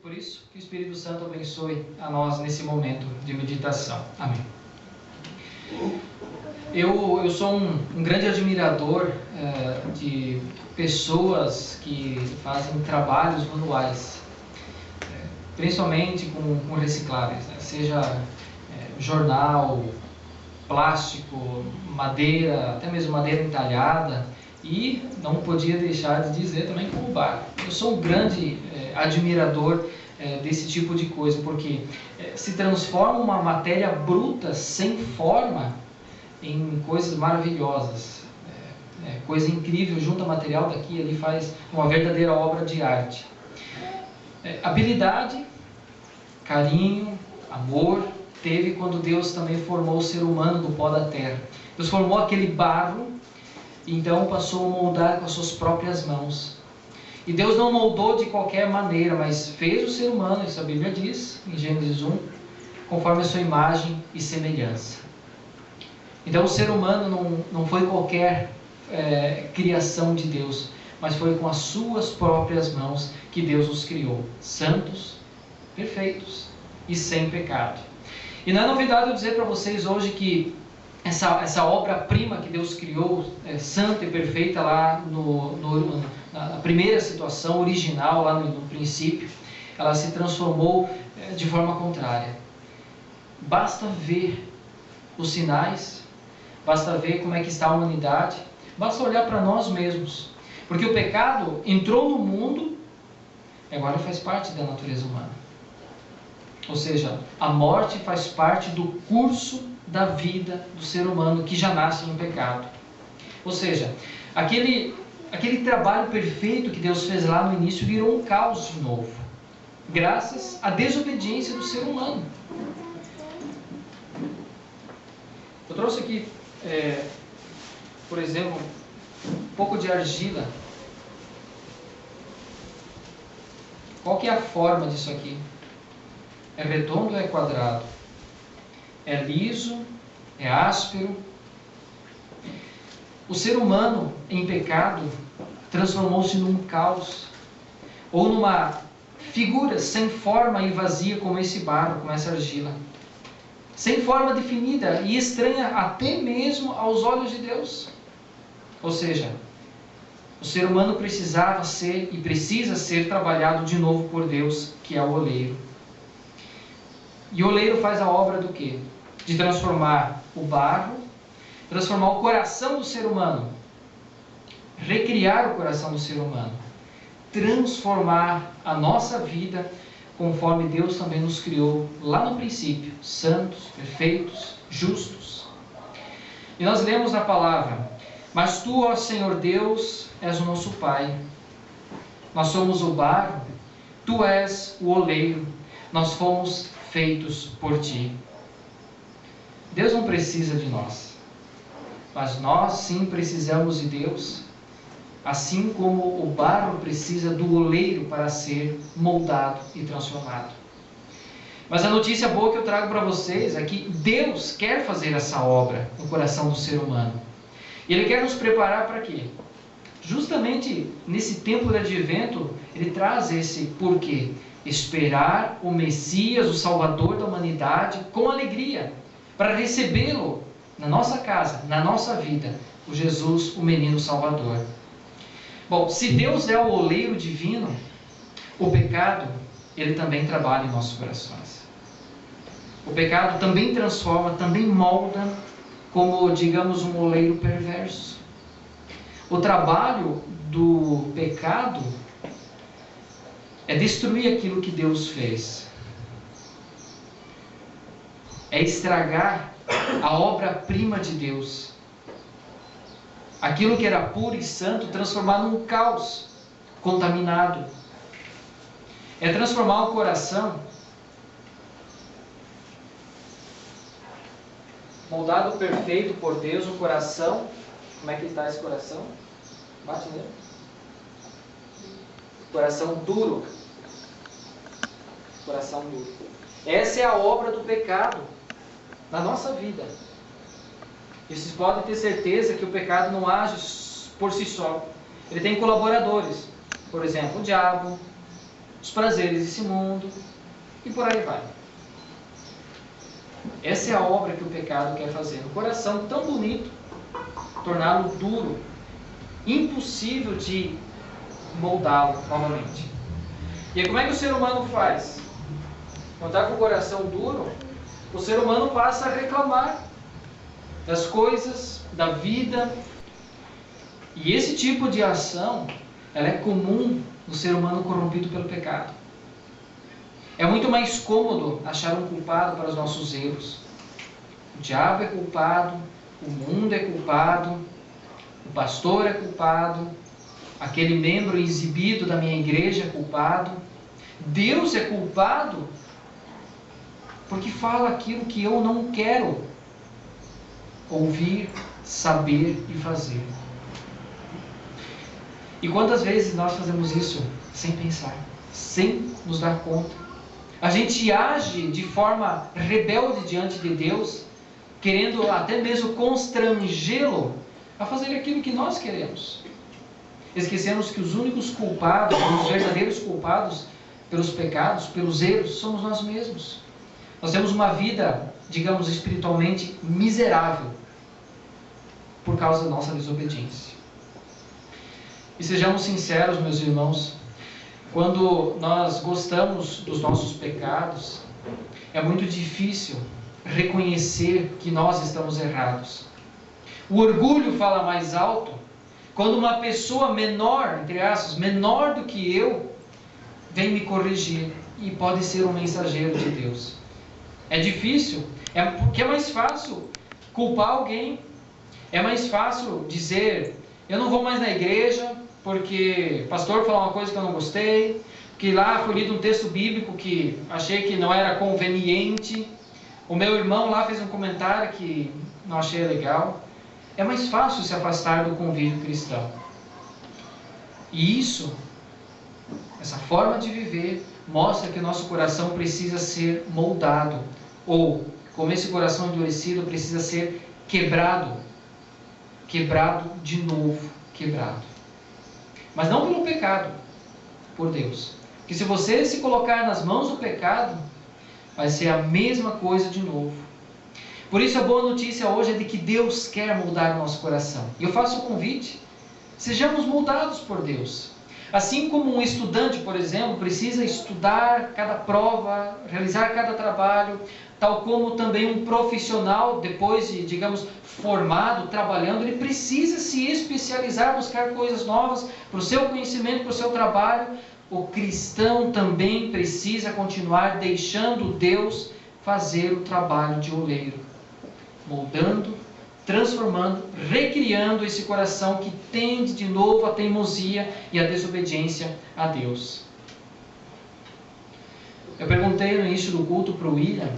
Por isso, que o Espírito Santo abençoe a nós nesse momento de meditação. Amém. Eu sou um grande admirador de pessoas que fazem trabalhos manuais, principalmente com recicláveis, né? Seja jornal, plástico, madeira, até mesmo madeira entalhada, e não podia deixar de dizer também como barro. Eu sou um grande admirador desse tipo de coisa, porque se transforma uma matéria bruta, sem forma, em coisas maravilhosas. Coisa incrível, junta material daqui e ali, faz uma verdadeira obra de arte. Habilidade, carinho, amor, teve quando Deus também formou o ser humano do pó da terra. Deus formou aquele barro, então passou a moldar com as suas próprias mãos. E Deus não moldou de qualquer maneira, mas fez o ser humano, isso a Bíblia diz, em Gênesis 1, conforme a sua imagem e semelhança. Então o ser humano não foi qualquer criação de Deus, mas foi com as suas próprias mãos que Deus os criou, santos, perfeitos e sem pecado. E não é novidade eu dizer para vocês hoje que essa obra-prima que Deus criou, santa e perfeita lá na primeira situação original, lá no princípio, ela se transformou de forma contrária. Basta ver os sinais, basta ver como é que está a humanidade, basta olhar para nós mesmos. Porque o pecado entrou no mundo, agora faz parte da natureza humana. Ou seja, a morte faz parte do curso da vida do ser humano que já nasce no pecado. Ou seja, aquele trabalho perfeito que Deus fez lá no início virou um caos de novo, graças à desobediência do ser humano. Eu trouxe aqui, por exemplo, um pouco de argila. Qual que é a forma disso aqui? É redondo ou é quadrado? É liso? É áspero? O ser humano, em pecado, transformou-se num caos, ou numa figura sem forma e vazia, como esse barro, como essa argila. Sem forma definida e estranha até mesmo aos olhos de Deus. Ou seja, o ser humano precisava ser e precisa ser trabalhado de novo por Deus, que é o oleiro. E o oleiro faz a obra do quê? De transformar o barro, transformar o coração do ser humano, recriar o coração do ser humano, transformar a nossa vida conforme Deus também nos criou lá no princípio, santos, perfeitos, justos. E nós lemos na palavra: mas tu, ó Senhor Deus, és o nosso Pai. Nós somos o barro, tu és o oleiro, nós fomos feitos por ti. Deus não precisa de nós, mas nós sim precisamos de Deus, assim como o barro precisa do oleiro para ser moldado e transformado. Mas a notícia boa que eu trago para vocês é que Deus quer fazer essa obra no coração do ser humano. E Ele quer nos preparar para quê? Justamente nesse tempo de advento, Ele traz esse porquê. Esperar o Messias, o Salvador da humanidade, com alegria, para recebê-lo na nossa casa, na nossa vida, o Jesus, o menino Salvador. Bom, se Deus é o oleiro divino, o pecado, ele também trabalha em nossos corações. O pecado também transforma, também molda, como, digamos, um oleiro perverso. O trabalho do pecado é destruir aquilo que Deus fez. É estragar a obra-prima de Deus. Aquilo que era puro e santo, transformar num caos, contaminado. É transformar o coração, moldado perfeito por Deus, um coração. Como é que está esse coração? Bate nele. Coração duro. Coração duro. Essa é a obra do pecado na nossa vida. E vocês podem ter certeza que o pecado não age por si só. Ele tem colaboradores. Por exemplo, o diabo, os prazeres desse mundo, e por aí vai. Essa é a obra que o pecado quer fazer. No coração tão bonito, torná-lo duro, impossível de moldá-lo novamente. E aí, como é que o ser humano faz? Quando está com o coração duro, o ser humano passa a reclamar das coisas, da vida. E esse tipo de ação, ela é comum no ser humano corrompido pelo pecado. É muito mais cômodo achar um culpado para os nossos erros. O diabo é culpado, o mundo é culpado, o pastor é culpado, aquele membro exibido da minha igreja é culpado, Deus é culpado porque fala aquilo que eu não quero ouvir, saber e fazer. E quantas vezes nós fazemos isso sem pensar, sem nos dar conta? A gente age de forma rebelde diante de Deus, querendo até mesmo constrangê-lo a fazer aquilo que nós queremos. Esquecemos que os únicos culpados, os verdadeiros culpados pelos pecados, pelos erros, somos nós mesmos. Nós temos uma vida, digamos, espiritualmente miserável por causa da nossa desobediência. E sejamos sinceros, meus irmãos, quando nós gostamos dos nossos pecados, é muito difícil reconhecer que nós estamos errados. O orgulho fala mais alto quando uma pessoa menor, entre aspas, menor do que eu, vem me corrigir e pode ser um mensageiro de Deus. É difícil, porque é mais fácil culpar alguém, é mais fácil dizer, eu não vou mais na igreja porque o pastor falou uma coisa que eu não gostei, que lá foi lido um texto bíblico que achei que não era conveniente, o meu irmão lá fez um comentário que não achei legal. É mais fácil se afastar do convívio cristão. E isso, essa forma de viver, mostra que o nosso coração precisa ser moldado. Ou, como esse coração endurecido, precisa ser quebrado. Quebrado de novo, quebrado. Mas não pelo pecado, por Deus. Porque se você se colocar nas mãos do pecado, vai ser a mesma coisa de novo. Por isso a boa notícia hoje é de que Deus quer moldar o nosso coração. E eu faço o convite, sejamos moldados por Deus. Assim como um estudante, por exemplo, precisa estudar cada prova, realizar cada trabalho, tal como também um profissional, depois de, digamos, formado, trabalhando, ele precisa se especializar, buscar coisas novas para o seu conhecimento, para o seu trabalho. O cristão também precisa continuar deixando Deus fazer o trabalho de oleiro, moldando, transformando, recriando esse coração que tende de novo à teimosia e à desobediência a Deus. Eu perguntei no início do culto para o William,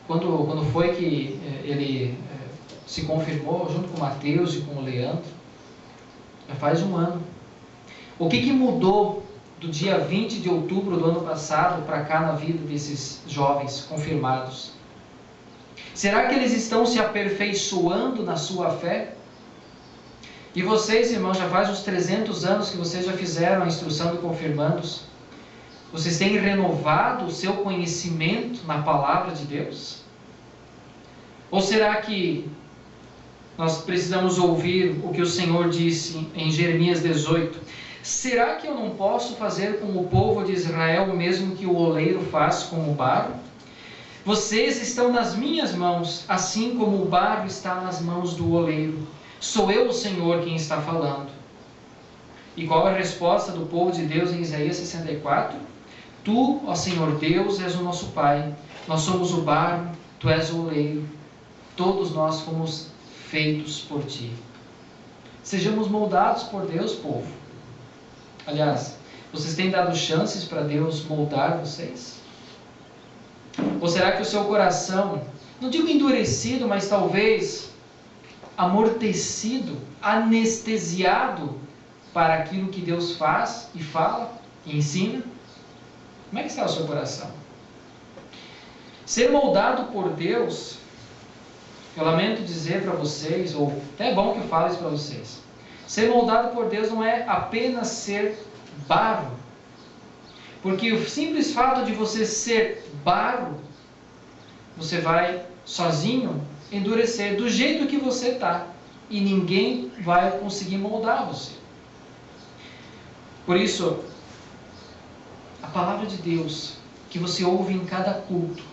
quando foi que ele se confirmou junto com o Mateus e com o Leandro. Já faz um ano. O que mudou do dia 20 de outubro do ano passado para cá na vida desses jovens confirmados? Será que eles estão se aperfeiçoando na sua fé? E vocês, irmãos, já faz uns 300 anos que vocês já fizeram a instrução de confirmandos. Vocês têm renovado o seu conhecimento na palavra de Deus? Ou será que nós precisamos ouvir o que o Senhor disse em Jeremias 18? Será que eu não posso fazer com o povo de Israel o mesmo que o oleiro faz com o barro? Vocês estão nas minhas mãos, assim como o barro está nas mãos do oleiro. Sou eu, o Senhor, quem está falando. E qual é a resposta do povo de Deus em Isaías 64? Tu, ó Senhor Deus, és o nosso Pai. Nós somos o barro, tu és o oleiro. Todos nós fomos feitos por ti. Sejamos moldados por Deus, povo. Aliás, vocês têm dado chances para Deus moldar vocês? Ou será que o seu coração, não digo endurecido, mas talvez amortecido, anestesiado para aquilo que Deus faz e fala e ensina? Como é que está o seu coração? Ser moldado por Deus, eu lamento dizer para vocês, ou até é bom que eu fale isso para vocês, ser moldado por Deus não é apenas ser barro. Porque o simples fato de você ser barro, você vai sozinho endurecer do jeito que você está. E ninguém vai conseguir moldar você. Por isso, a palavra de Deus que você ouve em cada culto,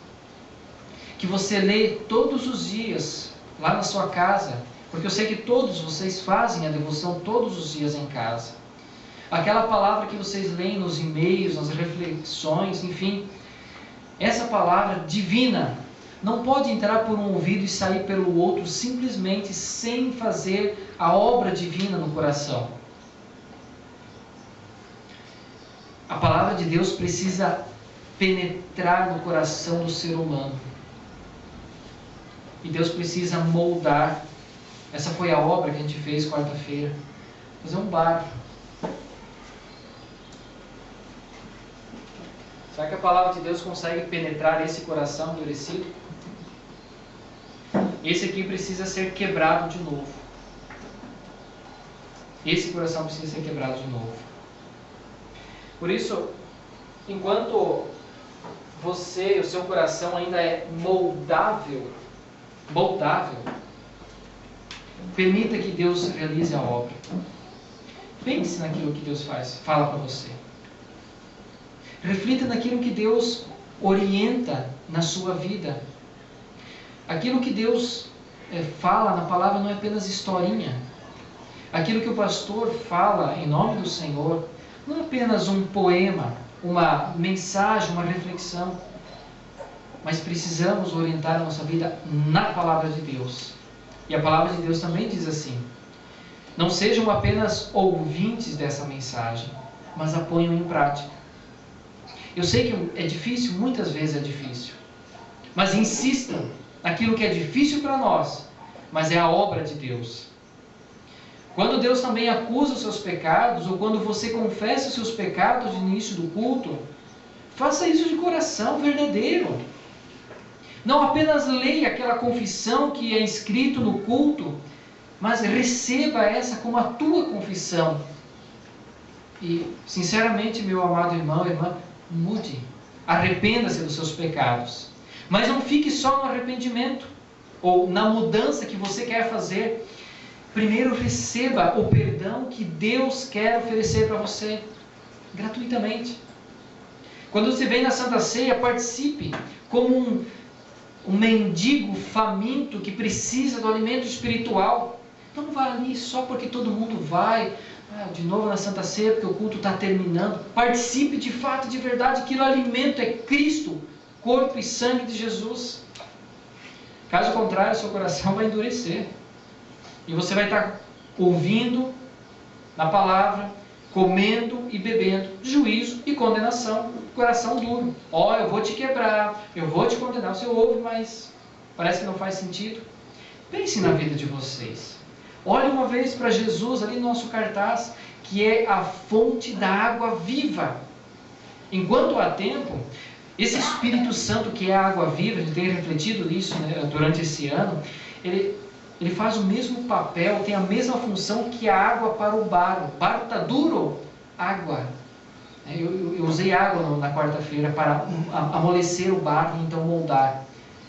que você lê todos os dias lá na sua casa, porque eu sei que todos vocês fazem a devoção todos os dias em casa. Aquela palavra que vocês leem nos e-mails, nas reflexões, enfim, essa palavra divina não pode entrar por um ouvido e sair pelo outro simplesmente sem fazer a obra divina no coração. A palavra de Deus precisa penetrar no coração do ser humano. E Deus precisa moldar. Essa foi a obra que a gente fez quarta-feira. Fazer um barro. Será que a palavra de Deus consegue penetrar esse coração endurecido? Esse aqui precisa ser quebrado de novo. Esse coração precisa ser quebrado de novo. Por isso, enquanto você, o seu coração ainda é moldável, permita que Deus realize a obra. Pense naquilo que Deus fala para você. Reflita naquilo que Deus orienta na sua vida. Aquilo que Deus fala na palavra não é apenas historinha. Aquilo que o pastor fala em nome do Senhor não é apenas um poema, uma mensagem, uma reflexão. Mas precisamos orientar a nossa vida na palavra de Deus. E a palavra de Deus também diz assim: não sejam apenas ouvintes dessa mensagem, mas a ponham em prática. Eu sei que é difícil, muitas vezes é difícil. Mas insistam naquilo que é difícil para nós, mas é a obra de Deus. Quando Deus também acusa os seus pecados, ou quando você confessa os seus pecados no início do culto, faça isso de coração verdadeiro. Não apenas leia aquela confissão que é escrito no culto, mas receba essa como a tua confissão. E, sinceramente, meu amado irmão, irmã, mude. Arrependa-se dos seus pecados. Mas não fique só no arrependimento, ou na mudança que você quer fazer. Primeiro receba o perdão que Deus quer oferecer para você, gratuitamente. Quando você vem na Santa Ceia, participe como um mendigo faminto que precisa do alimento espiritual. Não vá ali só porque todo mundo vai, de novo na Santa Ceia, porque o culto está terminando. Participe de fato, de verdade, que o alimento é Cristo, corpo e sangue de Jesus. Caso contrário, seu coração vai endurecer. E você vai estar ouvindo na palavra, comendo e bebendo juízo e condenação, coração duro. Eu vou te quebrar, eu vou te condenar. Você ouve, mas parece que não faz sentido. Pense na vida de vocês. Olhe uma vez para Jesus ali no nosso cartaz, que é a fonte da água viva. Enquanto há tempo, esse Espírito Santo que é a água viva, a gente tem refletido nisso, né, durante esse ano, ele faz o mesmo papel, tem a mesma função que a água para o barro. O barro está duro, água. Eu usei água na quarta-feira para amolecer o barro e então moldar.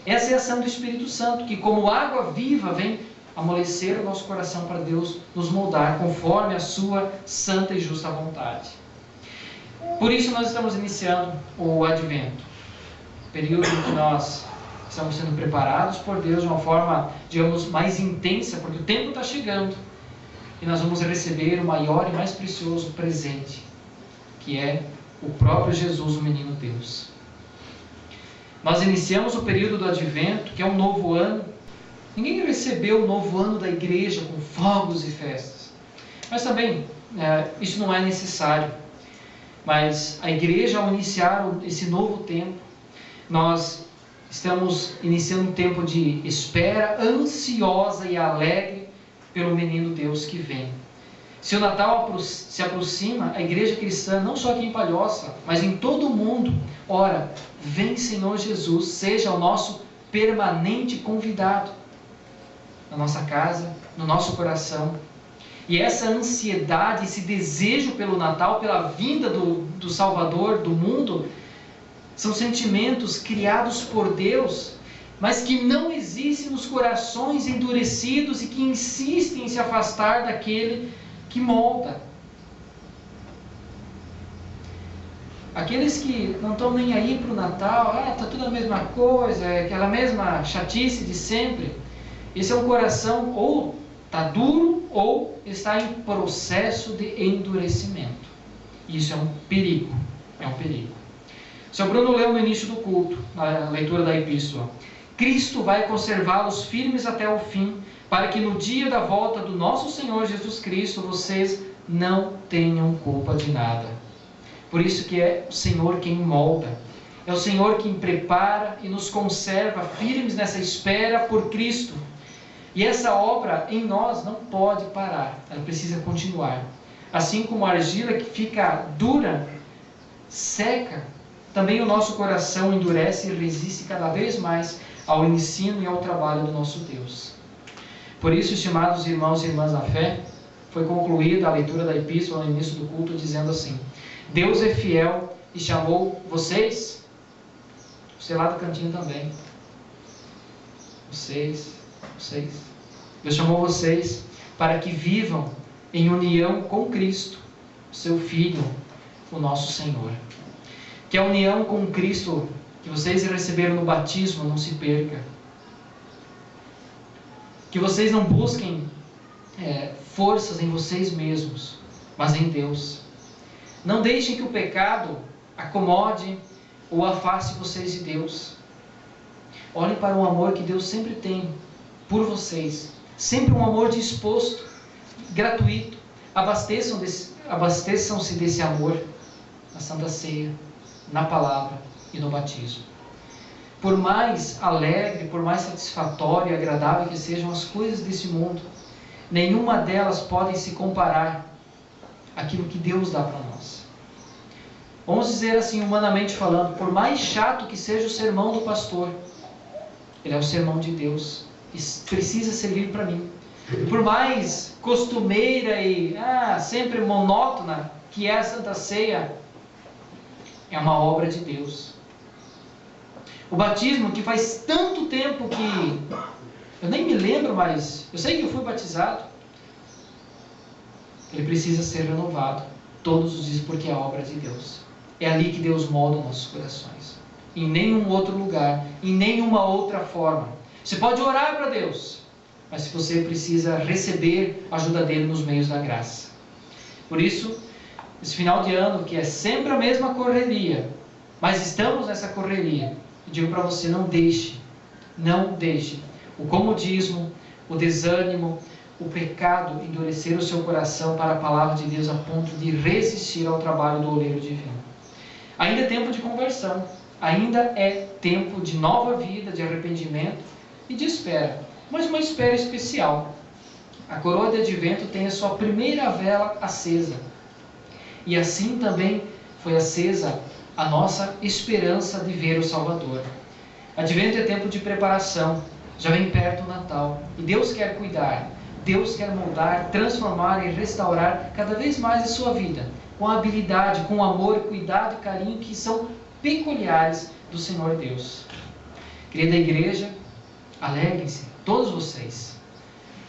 Essa é a ação do Espírito Santo, que como água viva vem amolecer o nosso coração para Deus nos moldar conforme a sua santa e justa vontade. Por isso nós estamos iniciando o Advento, período em que nós estamos sendo preparados por Deus de uma forma, digamos, mais intensa, porque o tempo está chegando e nós vamos receber o maior e mais precioso presente, que é o próprio Jesus, o menino Deus. Nós iniciamos o período do Advento, que é um novo ano. Ninguém recebeu o novo ano da igreja com fogos e festas, mas também isso não é necessário. Mas a igreja, ao iniciar esse novo tempo, nós estamos iniciando um tempo de espera ansiosa e alegre pelo menino Deus que vem. Se o Natal se aproxima, a igreja cristã, não só aqui em Palhoça, mas em todo o mundo, ora, vem Senhor Jesus, seja o nosso permanente convidado na nossa casa, no nosso coração. E essa ansiedade, esse desejo pelo Natal, pela vinda do Salvador do mundo, são sentimentos criados por Deus, mas que não existem nos corações endurecidos e que insistem em se afastar daquele que molda. Aqueles que não estão nem aí para o Natal, está tudo a mesma coisa, é aquela mesma chatice de sempre. Esse é um coração ou está duro ou está em processo de endurecimento. Isso é um perigo, é um perigo. O Sr. Bruno leu no início do culto, na leitura da epístola: Cristo vai conservá-los firmes até o fim, para que no dia da volta do nosso Senhor Jesus Cristo vocês não tenham culpa de nada. Por isso que é o Senhor quem molda, é o Senhor quem prepara e nos conserva firmes nessa espera por Cristo. E essa obra em nós não pode parar, ela precisa continuar. Assim como a argila que fica dura, seca, também o nosso coração endurece e resiste cada vez mais ao ensino e ao trabalho do nosso Deus. Por isso, estimados irmãos e irmãs na fé, foi concluída a leitura da epístola no início do culto dizendo assim: Deus é fiel e chamou vocês, você lá do cantinho também, vocês, Deus chamou vocês para que vivam em união com Cristo, seu Filho, o nosso Senhor. Que a união com Cristo que vocês receberam no batismo não se perca. Que vocês não busquem forças em vocês mesmos, mas em Deus. Não deixem que o pecado acomode ou afaste vocês de Deus. Olhem para o amor que Deus sempre tem por vocês. Sempre um amor disposto, gratuito. Abasteçam-se desse amor na Santa Ceia, na palavra e no batismo. Por mais alegre, por mais satisfatório e agradável que sejam as coisas desse mundo, nenhuma delas pode se comparar àquilo que Deus dá para nós. Vamos dizer assim, humanamente falando, por mais chato que seja o sermão do pastor, ele é o sermão de Deus e precisa servir para mim. Por mais costumeira e sempre monótona que é a Santa Ceia, é uma obra de Deus. O batismo, que faz tanto tempo que eu nem me lembro, mas eu sei que eu fui batizado, ele precisa ser renovado todos os dias, porque é a obra de Deus. É ali que Deus molda nossos corações. Em nenhum outro lugar, em nenhuma outra forma. Você pode orar para Deus, mas você precisa receber a ajuda dele nos meios da graça. Por isso, esse final de ano, que é sempre a mesma correria, mas estamos nessa correria, eu digo para você: não deixe o comodismo, o desânimo, o pecado endurecer o seu coração para a palavra de Deus a ponto de resistir ao trabalho do oleiro divino. Ainda é tempo de conversão, ainda é tempo de nova vida, de arrependimento e de espera, mas uma espera especial. A coroa de advento tem a sua primeira vela acesa, e assim também foi acesa a nossa esperança de ver o Salvador. Advento é tempo de preparação, já vem perto o Natal, e Deus quer cuidar, Deus quer moldar, transformar e restaurar cada vez mais a sua vida, com a habilidade, com o amor, cuidado e carinho que são peculiares do Senhor Deus. Querida igreja, alegrem-se, todos vocês,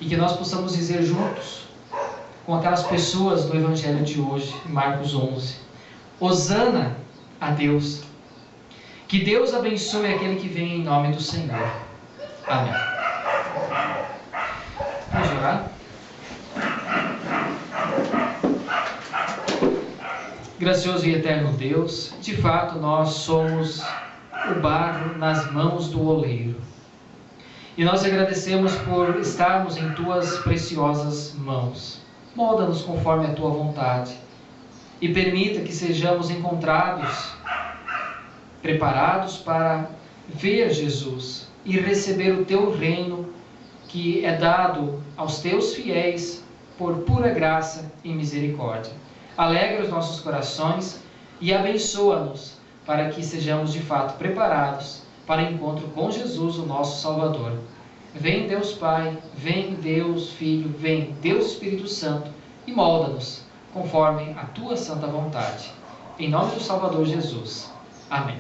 e que nós possamos dizer juntos, com aquelas pessoas do Evangelho de hoje, em Marcos 11, Hosana a Deus. Que Deus abençoe aquele que vem em nome do Senhor. Amém. Vamos orar? Gracioso e eterno Deus, de fato nós somos o barro nas mãos do oleiro. E nós agradecemos por estarmos em Tuas preciosas mãos. Molda-nos conforme a Tua vontade e permita que sejamos encontrados, preparados para ver Jesus e receber o Teu reino, que é dado aos Teus fiéis por pura graça e misericórdia. Alegra os nossos corações e abençoa-nos para que sejamos de fato preparados para o encontro com Jesus, o nosso Salvador. Vem Deus Pai, vem Deus Filho, vem Deus Espírito Santo e molda-nos conforme a tua santa vontade. Em nome do Salvador Jesus. Amém.